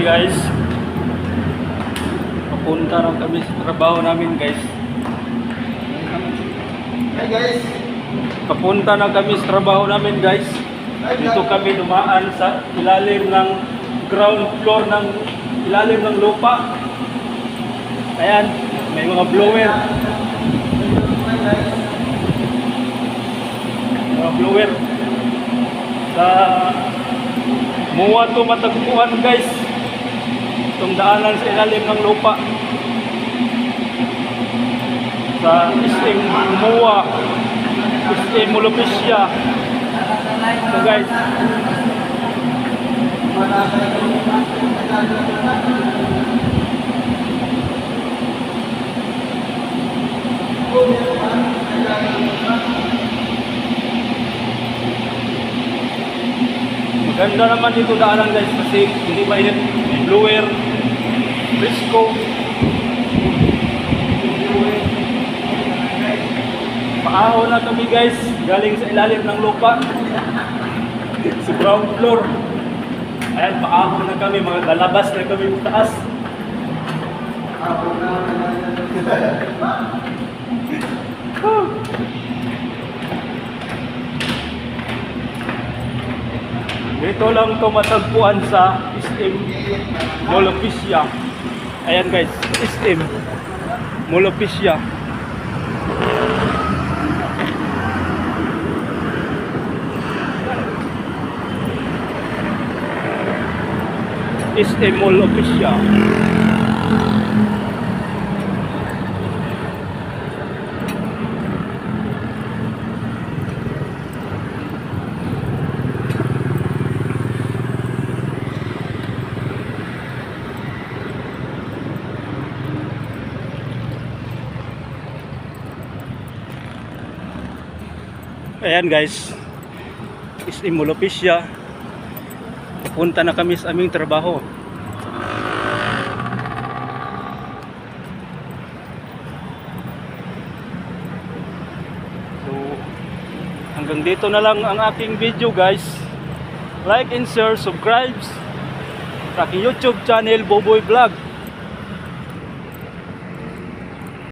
guys, papunta na kami sa trabaho namin guys. Hi guys. Papunta na kami sa trabaho namin guys. Dito kami dumaan sa ilalim ng ground floor ng ilalim ng lupa. Ayan, may mga blower. Mga blower. Sa Muwa to matagpuan guys. Itong daanan sa ilalim ng lupa. Sa SM Muwa, SM Molopisya. So guys, maganda naman dito daanan guys kasi hindi mainit. May blower, frisco. Paahon na kami guys, galing sa ilalim ng lupa. Sa ground floor. Ayan, paahon na kami, mga galabas na kami taas. Dito lang ito matagpuan sa SM Molopisya. Ayan guys, SM Molopisya. SM Molopisya. Ayan guys, SM Molopisya. Punta na kami sa aming trabaho. So, hanggang dito na lang ang aking video guys. Like and share, subscribe sa aking YouTube channel Boboy Vlog.